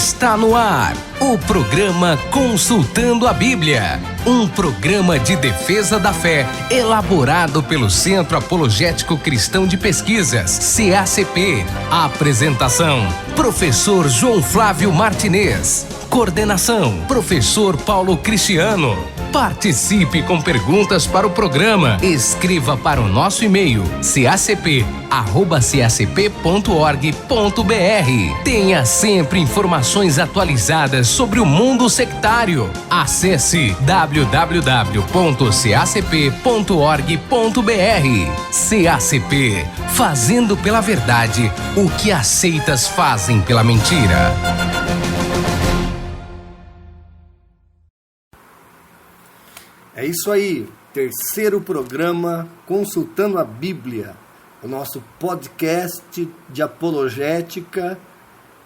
Está no ar o programa Consultando a Bíblia, um programa de defesa da fé elaborado pelo Centro Apologético Cristão de Pesquisas, CACP. Apresentação: Professor João Flávio Martinez. Coordenação: Professor Paulo Cristiano. Participe com perguntas para o programa. Escreva para o nosso e-mail cacp@cacp.org.br. Tenha sempre informações atualizadas sobre o mundo sectário. Acesse www.cacp.org.br. CACP, fazendo pela verdade o que as seitas fazem pela mentira. É isso aí, terceiro programa Consultando a Bíblia, o nosso podcast de apologética,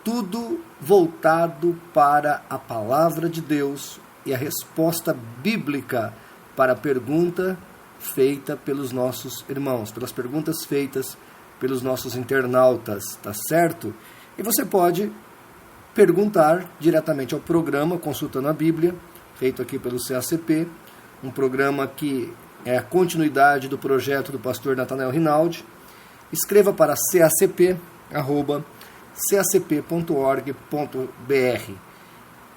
tudo voltado para a palavra de Deus e a resposta bíblica para a pergunta feita pelos nossos irmãos, pelas perguntas feitas pelos nossos internautas, tá certo? E você pode perguntar diretamente ao programa Consultando a Bíblia, feito aqui pelo CACP, um programa que é a continuidade do projeto do pastor Nathanael Rinaldi. Escreva para cacp@cacp.org.br.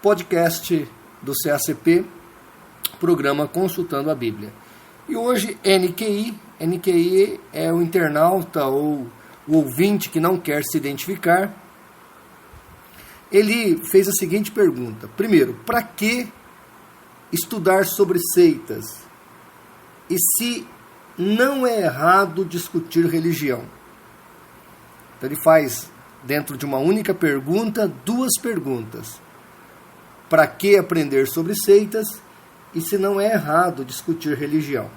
Podcast do CACP, programa Consultando a Bíblia. E hoje, NQI é o internauta ou o ouvinte que não quer se identificar. Ele fez a seguinte pergunta: primeiro, para que estudar sobre seitas? E se não é errado discutir religião? Então ele faz, dentro de uma única pergunta, duas perguntas. Para que aprender sobre seitas? E se não é errado discutir religião?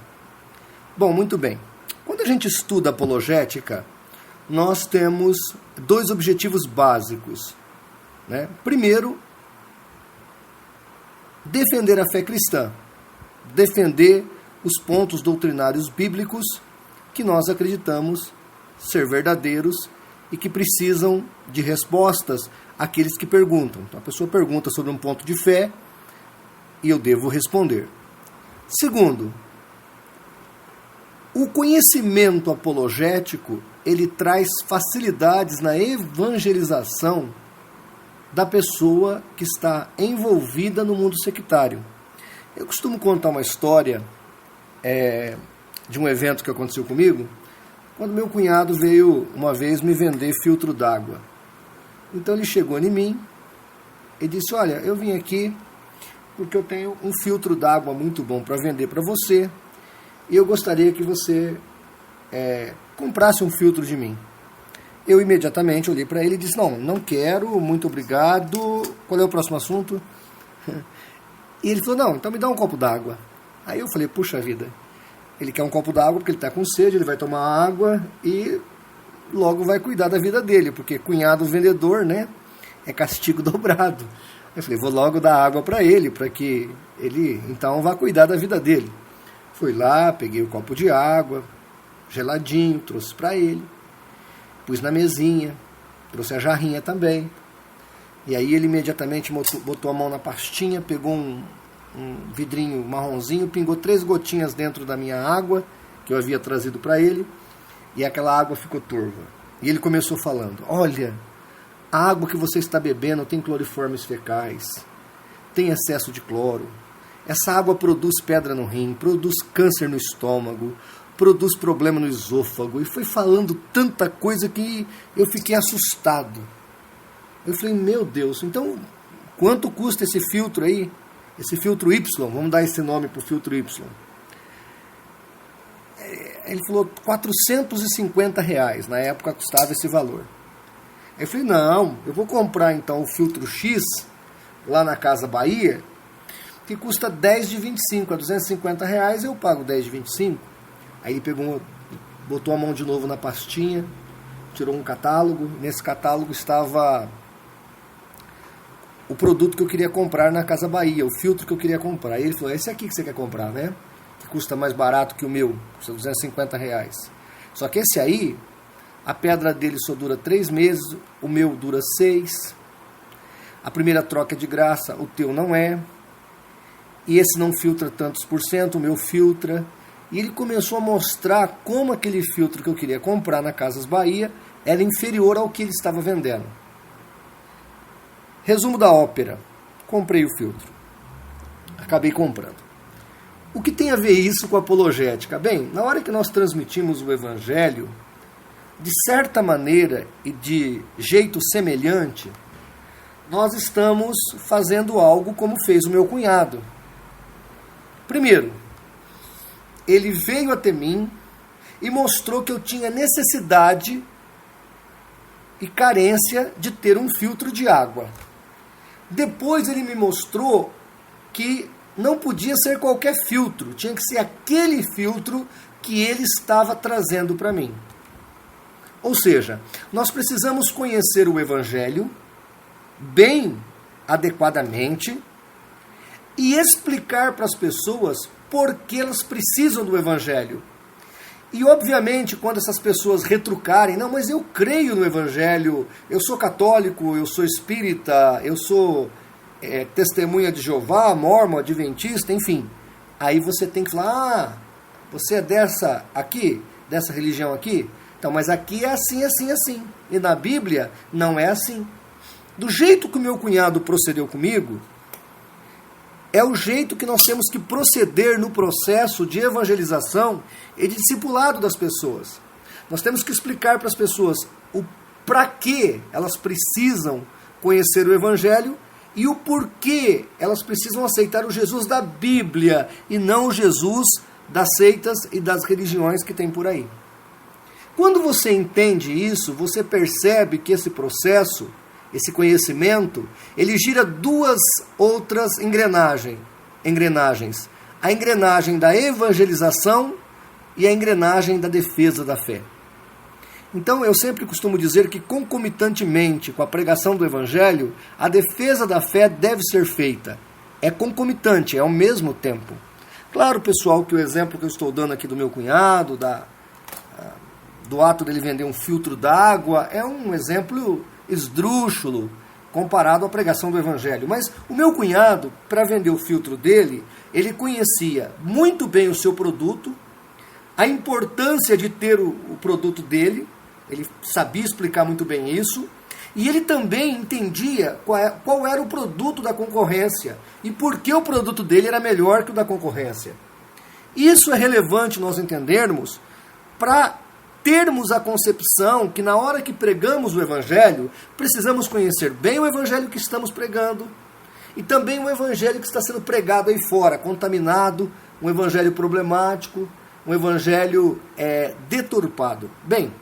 Bom, muito bem. Quando a gente estuda apologética, nós temos dois objetivos básicos, né? Primeiro, defender a fé cristã, defender os pontos doutrinários bíblicos que nós acreditamos ser verdadeiros e que precisam de respostas àqueles que perguntam. Então, a pessoa pergunta sobre um ponto de fé e eu devo responder. Segundo, o conhecimento apologético, ele traz facilidades na evangelização da pessoa que está envolvida no mundo sectário. Eu costumo contar uma história de um evento que aconteceu comigo, quando meu cunhado veio uma vez me vender filtro d'água. Então ele chegou em mim e disse: olha, eu vim aqui porque eu tenho um filtro d'água muito bom para vender para você e eu gostaria que você comprasse um filtro de mim. Eu imediatamente olhei para ele e disse: não quero, muito obrigado, qual é o próximo assunto? E ele falou: não, então me dá um copo d'água. Aí eu falei: puxa vida, ele quer um copo d'água porque ele está com sede, ele vai tomar água e logo vai cuidar da vida dele, porque cunhado vendedor, né, é castigo dobrado. Eu falei: vou logo dar água para ele, para que ele então vá cuidar da vida dele. Fui lá, peguei o copo de água, geladinho, trouxe para ele. Pus na mesinha, trouxe a jarrinha também. E aí ele imediatamente botou a mão na pastinha, pegou um vidrinho marronzinho, pingou 3 gotinhas dentro da minha água, que eu havia trazido para ele, e aquela água ficou turva. E ele começou falando: olha, a água que você está bebendo tem cloriformes fecais, tem excesso de cloro, essa água produz pedra no rim, produz câncer no estômago, produz problema no esôfago, e foi falando tanta coisa que eu fiquei assustado. Eu falei: meu Deus, então quanto custa esse filtro aí? Esse filtro Y, vamos dar esse nome para o filtro Y. Ele falou R$450, na época custava esse valor. Eu falei: não, eu vou comprar então o filtro X, lá na Casa Bahia, que custa 10 de 25, a R$250, eu pago 10 de 25. Aí ele botou a mão de novo na pastinha, tirou um catálogo. Nesse catálogo estava o produto que eu queria comprar na Casa Bahia, o filtro que eu queria comprar. Aí ele falou: esse aqui que você quer comprar, né? Que custa mais barato que o meu, custa R$250. Só que esse aí, a pedra dele só dura 3 meses, o meu dura 6. A primeira troca é de graça, o teu não é. E esse não filtra tantos por cento, o meu filtra. E ele começou a mostrar como aquele filtro que eu queria comprar na Casas Bahia era inferior ao que ele estava vendendo. Resumo da ópera. Comprei o filtro. Acabei comprando. O que tem a ver isso com a apologética? Bem, na hora que nós transmitimos o Evangelho, de certa maneira e de jeito semelhante, nós estamos fazendo algo como fez o meu cunhado. Primeiro, ele veio até mim e mostrou que eu tinha necessidade e carência de ter um filtro de água. Depois ele me mostrou que não podia ser qualquer filtro, tinha que ser aquele filtro que ele estava trazendo para mim. Ou seja, nós precisamos conhecer o Evangelho bem adequadamente e explicar para as pessoas por que elas precisam do Evangelho. E, obviamente, quando essas pessoas retrucarem, não, mas eu creio no Evangelho, eu sou católico, eu sou espírita, eu sou testemunha de Jeová, mórmon, adventista, enfim. Aí você tem que falar, você é dessa religião aqui? Então, mas aqui é assim, assim, assim. E na Bíblia não é assim. Do jeito que o meu cunhado procedeu comigo, é o jeito que nós temos que proceder no processo de evangelização e de discipulado das pessoas. Nós temos que explicar para as pessoas o para que elas precisam conhecer o Evangelho e o porquê elas precisam aceitar o Jesus da Bíblia e não o Jesus das seitas e das religiões que tem por aí. Quando você entende isso, você percebe que esse processo, esse conhecimento, ele gira duas outras engrenagens. A engrenagem da evangelização e a engrenagem da defesa da fé. Então, eu sempre costumo dizer que, concomitantemente com a pregação do Evangelho, a defesa da fé deve ser feita. É concomitante, é ao mesmo tempo. Claro, pessoal, que o exemplo que eu estou dando aqui do meu cunhado, do ato dele vender um filtro d'água, é um exemplo esdrúxulo comparado à pregação do Evangelho. Mas o meu cunhado, para vender o filtro dele, ele conhecia muito bem o seu produto, a importância de ter o produto dele, ele sabia explicar muito bem isso, e ele também entendia qual era o produto da concorrência e por que o produto dele era melhor que o da concorrência. Isso é relevante nós entendermos para termos a concepção que na hora que pregamos o Evangelho, precisamos conhecer bem o Evangelho que estamos pregando e também o Evangelho que está sendo pregado aí fora, contaminado, um Evangelho problemático, um Evangelho deturpado. Bem,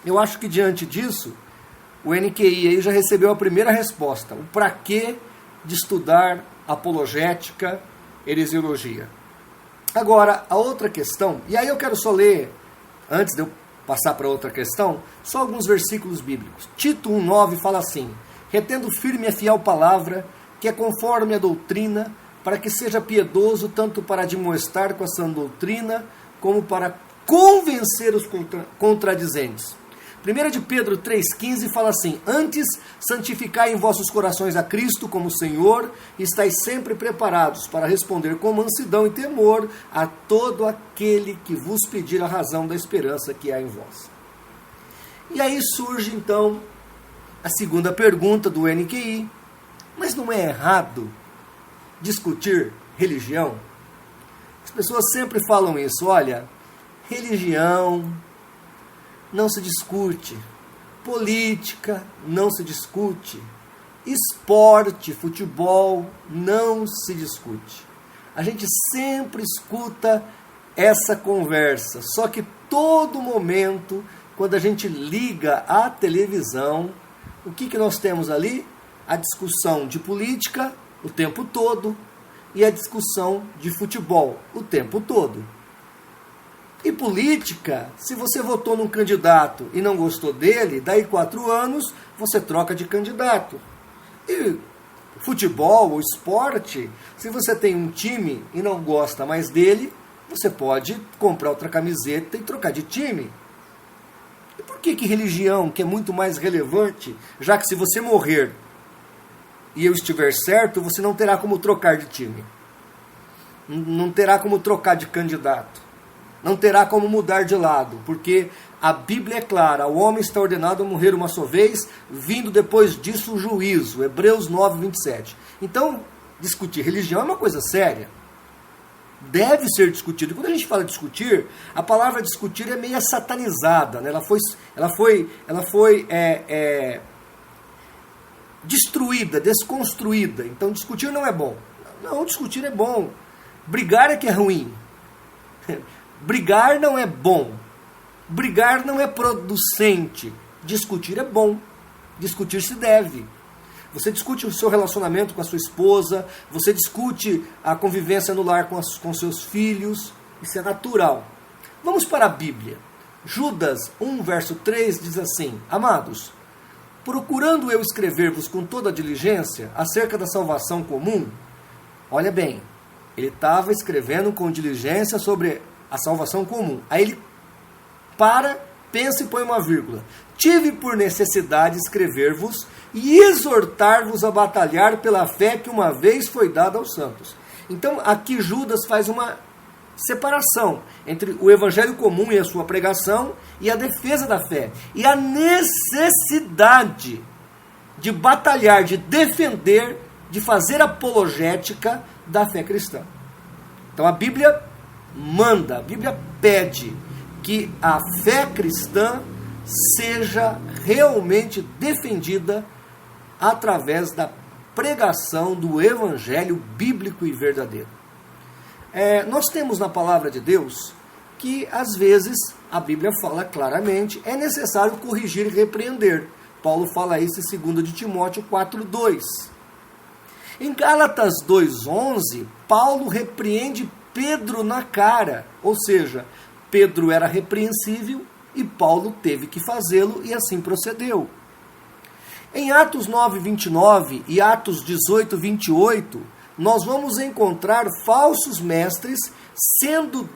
eu acho que diante disso, o NQI aí já recebeu a primeira resposta, o para quê de estudar apologética, heresiologia. Agora, a outra questão, e aí eu quero só ler, antes de eu passar para outra questão, só alguns versículos bíblicos. Tito 1,9 fala assim: retendo firme a fiel palavra, que é conforme a doutrina, para que seja piedoso tanto para admoestar com a sã doutrina, como para convencer os contradizentes. 1 de Pedro 3,15 fala assim: antes santificai em vossos corações a Cristo como Senhor, e estáis sempre preparados para responder com mansidão e temor a todo aquele que vos pedir a razão da esperança que há em vós. E aí surge então a segunda pergunta do NQI: mas não é errado discutir religião? As pessoas sempre falam isso, olha, religião não se discute, política não se discute, esporte, futebol não se discute. A gente sempre escuta essa conversa, só que todo momento, quando a gente liga a televisão, o que nós temos ali? A discussão de política o tempo todo e a discussão de futebol o tempo todo. E política, se você votou num candidato e não gostou dele, daí 4 anos você troca de candidato. E futebol ou esporte, se você tem um time e não gosta mais dele, você pode comprar outra camiseta e trocar de time. E por que religião, que é muito mais relevante, já que se você morrer e eu estiver certo, você não terá como trocar de time. Não terá como trocar de candidato. Não terá como mudar de lado, porque a Bíblia é clara, o homem está ordenado a morrer uma só vez, vindo depois disso o juízo, Hebreus 9, 27. Então, discutir religião é uma coisa séria, deve ser discutido. E quando a gente fala discutir, a palavra discutir é meio satanizada, né? Ela foi destruída, desconstruída. Então, discutir não é bom. Não, discutir é bom. Brigar é que é ruim. Brigar não é bom. Brigar não é producente. Discutir é bom. Discutir se deve. Você discute o seu relacionamento com a sua esposa, você discute a convivência no lar com seus filhos. Isso é natural. Vamos para a Bíblia. Judas 1, verso 3 diz assim: Amados, procurando eu escrever-vos com toda a diligência acerca da salvação comum. Olha bem, ele estava escrevendo com diligência sobre a salvação comum. Aí ele pensa e põe uma vírgula. Tive por necessidade escrever-vos e exortar-vos a batalhar pela fé que uma vez foi dada aos santos. Então, aqui Judas faz uma separação entre o evangelho comum e a sua pregação e a defesa da fé. E a necessidade de batalhar, de defender, de fazer apologética da fé cristã. Então, a Bíblia manda, a Bíblia pede que a fé cristã seja realmente defendida através da pregação do evangelho bíblico e verdadeiro. Nós temos na palavra de Deus que, às vezes, a Bíblia fala claramente, é necessário corrigir e repreender. Paulo fala isso em 2 de Timóteo 4:2. Em Gálatas 2:11, Paulo repreende Pedro na cara, ou seja, Pedro era repreensível e Paulo teve que fazê-lo e assim procedeu. Em Atos 9:29 e Atos 18:28, nós vamos encontrar falsos mestres sendo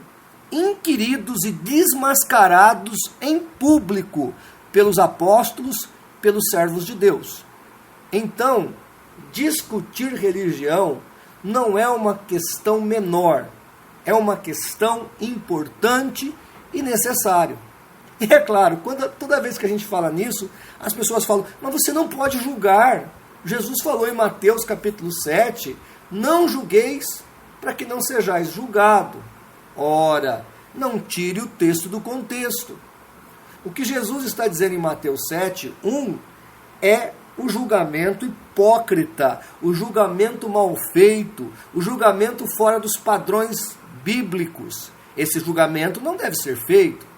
inquiridos e desmascarados em público pelos apóstolos, pelos servos de Deus. Então, discutir religião não é uma questão menor, é uma questão importante e necessária. E é claro, toda vez que a gente fala nisso, as pessoas falam, mas você não pode julgar. Jesus falou em Mateus capítulo 7, não julgueis para que não sejais julgado. Ora, não tire o texto do contexto. O que Jesus está dizendo em Mateus 7:1 é o julgamento hipócrita, o julgamento mal feito, o julgamento fora dos padrões bíblicos. Esse julgamento não deve ser feito.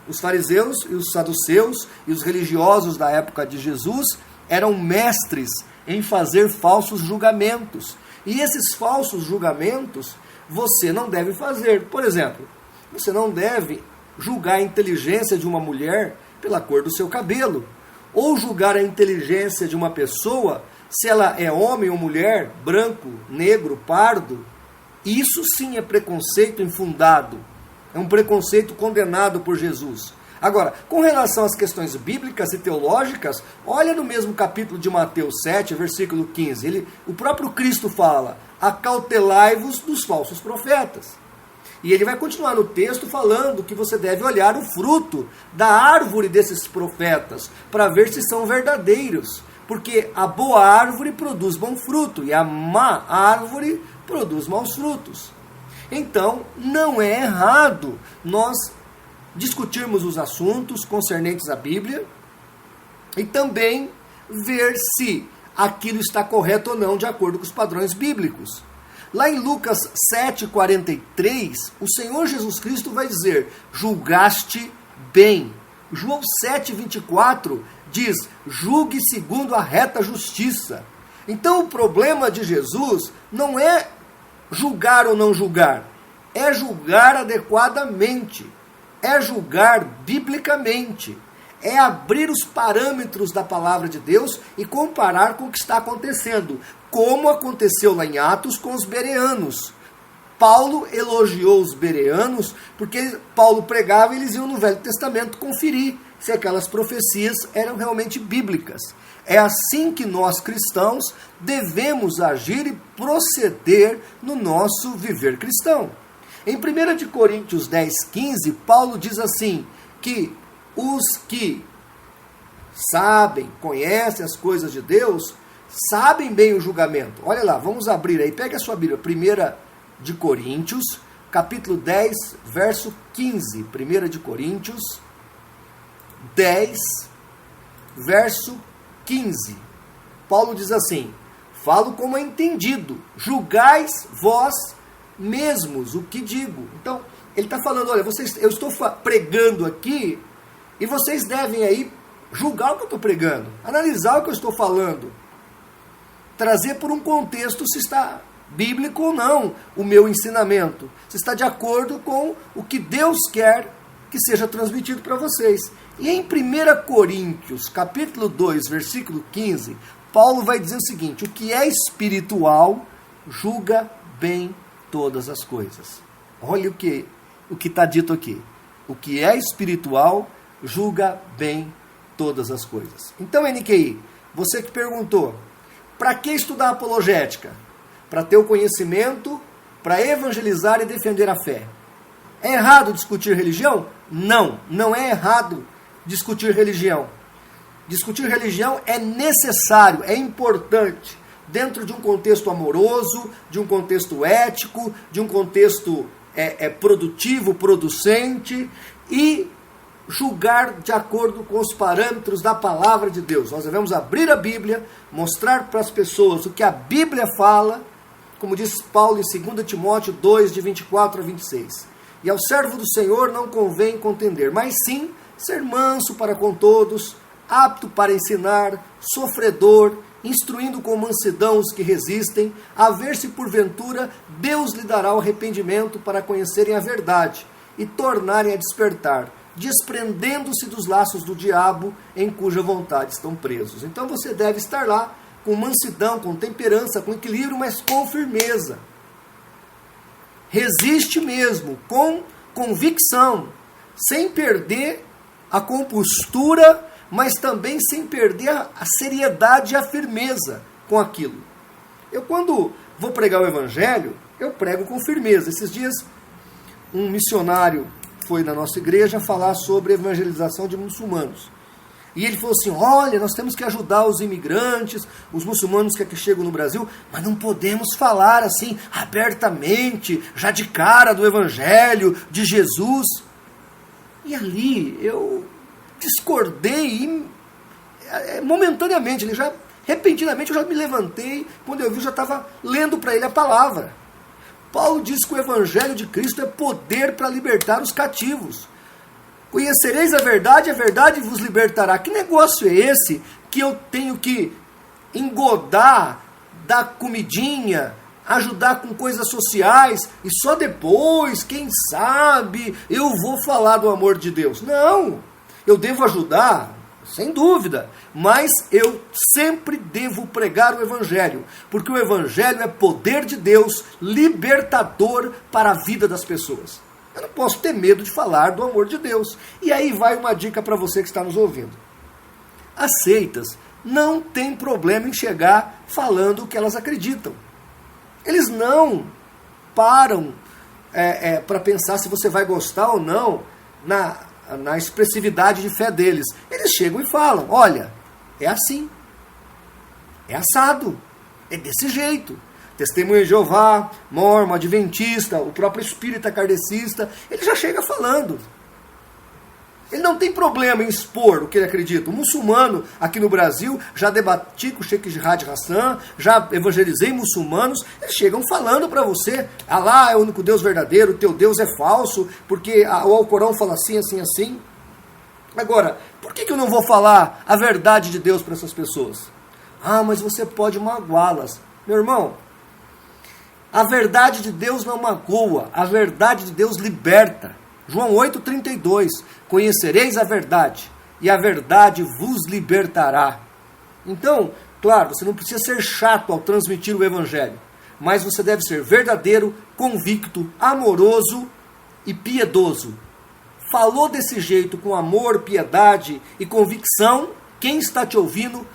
Os fariseus e os saduceus e os religiosos da época de Jesus eram mestres em fazer falsos julgamentos. E esses falsos julgamentos você não deve fazer. Por exemplo, você não deve julgar a inteligência de uma mulher pela cor do seu cabelo, ou julgar a inteligência de uma pessoa se ela é homem ou mulher, branco, negro, pardo. Isso sim é preconceito infundado. É um preconceito condenado por Jesus. Agora, com relação às questões bíblicas e teológicas, olha no mesmo capítulo de Mateus 7, versículo 15. O próprio Cristo fala, acautelai-vos dos falsos profetas. E ele vai continuar no texto falando que você deve olhar o fruto da árvore desses profetas, para ver se são verdadeiros. Porque a boa árvore produz bom fruto, e a má árvore produz maus frutos. Então, não é errado nós discutirmos os assuntos concernentes à Bíblia e também ver se aquilo está correto ou não de acordo com os padrões bíblicos. Lá em Lucas 7,43, o Senhor Jesus Cristo vai dizer, julgaste bem. João 7,24 diz, julgue segundo a reta justiça. Então o problema de Jesus não é julgar ou não julgar, é julgar adequadamente, é julgar biblicamente, é abrir os parâmetros da palavra de Deus e comparar com o que está acontecendo, como aconteceu lá em Atos com os bereanos. Paulo elogiou os bereanos porque Paulo pregava e eles iam no Velho Testamento conferir. se aquelas profecias eram realmente bíblicas. É assim que nós cristãos devemos agir e proceder no nosso viver cristão. Em 1 Coríntios 10:15, Paulo diz assim, que os que sabem, conhecem as coisas de Deus, sabem bem o julgamento. Olha lá, vamos abrir aí, pega a sua Bíblia, 1 Coríntios, capítulo 10, verso 15. 1 Coríntios 10, verso 15. Paulo diz assim, falo como é entendido, julgais vós mesmos o que digo. Então, ele está falando, olha, eu estou pregando aqui, e vocês devem aí julgar o que eu estou pregando, analisar o que eu estou falando, trazer por um contexto se está bíblico ou não o meu ensinamento, se está de acordo com o que Deus quer que seja transmitido para vocês. E em 1 Coríntios, capítulo 2, versículo 15, Paulo vai dizer o seguinte, o que é espiritual julga bem todas as coisas. Olha o que está dito aqui. O que é espiritual julga bem todas as coisas. Então, NQI, você que perguntou, para que estudar apologética? Para ter o conhecimento, para evangelizar e defender a fé. É errado discutir religião? Não, não é errado discutir religião. Discutir religião é necessário, é importante, dentro de um contexto amoroso, de um contexto ético, de um contexto produtivo, producente, e julgar de acordo com os parâmetros da palavra de Deus. Nós devemos abrir a Bíblia, mostrar para as pessoas o que a Bíblia fala, como diz Paulo em 2 Timóteo 2, de 24 a 26. E ao servo do Senhor não convém contender, mas sim ser manso para com todos, apto para ensinar, sofredor, instruindo com mansidão os que resistem, a ver se porventura Deus lhe dará o arrependimento para conhecerem a verdade e tornarem a despertar, desprendendo-se dos laços do diabo em cuja vontade estão presos. Então você deve estar lá com mansidão, com temperança, com equilíbrio, mas com firmeza. Resiste mesmo, com convicção, sem perder a compostura, mas também sem perder a seriedade e a firmeza com aquilo. Eu, quando vou pregar o Evangelho, eu prego com firmeza. Esses dias, um missionário foi na nossa igreja falar sobre evangelização de muçulmanos. E ele falou assim, olha, nós temos que ajudar os imigrantes, os muçulmanos que aqui chegam no Brasil, mas não podemos falar assim, abertamente, já de cara do Evangelho, de Jesus. E ali eu discordei momentaneamente, repentinamente eu já me levantei, quando eu vi, eu já estava lendo para ele a palavra. Paulo diz que o Evangelho de Cristo é poder para libertar os cativos. Conhecereis a verdade vos libertará. Que negócio é esse que eu tenho que engodar, dar comidinha, ajudar com coisas sociais, e só depois, quem sabe, eu vou falar do amor de Deus? Não, eu devo ajudar, sem dúvida, mas eu sempre devo pregar o Evangelho, porque o Evangelho é poder de Deus, libertador para a vida das pessoas. Eu não posso ter medo de falar do amor de Deus. E aí vai uma dica para você que está nos ouvindo. As seitas não têm problema em chegar falando o que elas acreditam. Eles não param para pensar se você vai gostar ou não na expressividade de fé deles. Eles chegam e falam, olha, é assim, é assado, é desse jeito. Testemunha de Jeová, Mórmon, Adventista, o próprio espírita kardecista, ele já chega falando. Ele não tem problema em expor o que ele acredita. O muçulmano aqui no Brasil, já debati com o Sheikh Jihad Hassan, já evangelizei muçulmanos, eles chegam falando para você, Alá é o único Deus verdadeiro, o teu Deus é falso, porque o Alcorão fala assim, assim, assim. Agora, por que eu não vou falar a verdade de Deus para essas pessoas? Ah, mas você pode magoá-las. Meu irmão, a verdade de Deus não magoa, a verdade de Deus liberta. João 8,32, conhecereis a verdade, e a verdade vos libertará. Então, claro, você não precisa ser chato ao transmitir o Evangelho, mas você deve ser verdadeiro, convicto, amoroso e piedoso. falou desse jeito, com amor, piedade e convicção, quem está te ouvindo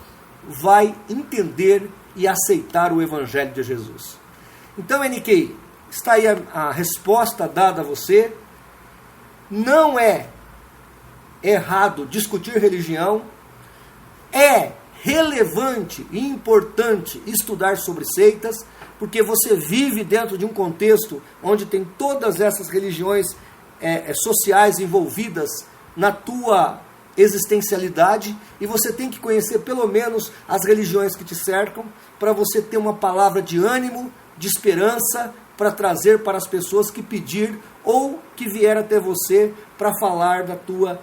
vai entender e aceitar o Evangelho de Jesus. Então, NK, está aí a resposta dada a você. Não é errado discutir religião, é relevante e importante estudar sobre seitas, porque você vive dentro de um contexto onde tem todas essas religiões sociais envolvidas na tua existencialidade, e você tem que conhecer pelo menos as religiões que te cercam, para você ter uma palavra de ânimo, de esperança, para trazer para as pessoas que pedir ou que vier até você para falar da tua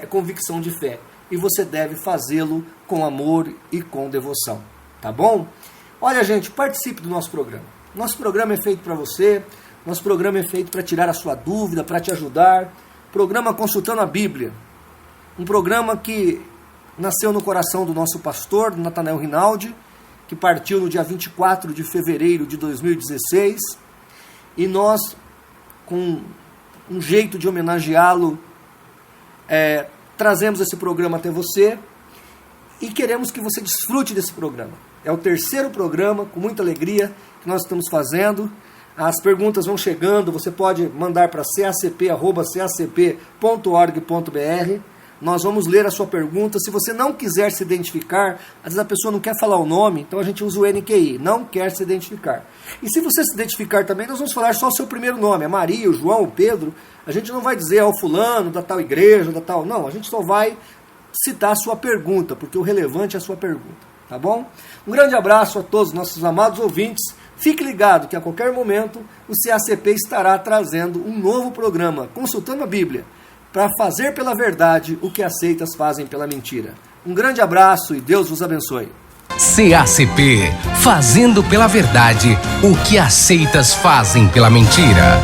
convicção de fé. E você deve fazê-lo com amor e com devoção, tá bom? Olha, gente, participe do nosso programa. Nosso programa é feito para você, nosso programa é feito para tirar a sua dúvida, para te ajudar. Programa Consultando a Bíblia, um programa que nasceu no coração do nosso pastor, Natanael Rinaldi, que partiu no dia 24 de fevereiro de 2016, e nós, com um jeito de homenageá-lo, trazemos esse programa até você e queremos que você desfrute desse programa. É o terceiro programa, com muita alegria, que nós estamos fazendo. As perguntas vão chegando, você pode mandar para cacp@cacp.org.br. Nós vamos ler a sua pergunta. Se você não quiser se identificar, às vezes a pessoa não quer falar o nome, então a gente usa o NQI, não quer se identificar. E se você se identificar também, nós vamos falar só o seu primeiro nome, a Maria, o João, o Pedro. A gente não vai dizer o fulano da tal igreja, da tal... Não, a gente só vai citar a sua pergunta, porque o relevante é a sua pergunta, tá bom? Um grande abraço a todos os nossos amados ouvintes. Fique ligado que a qualquer momento o CACP estará trazendo um novo programa, Consultando a Bíblia, para fazer pela verdade o que as seitas fazem pela mentira. Um grande abraço e Deus vos abençoe. CACP, fazendo pela verdade o que as seitas fazem pela mentira.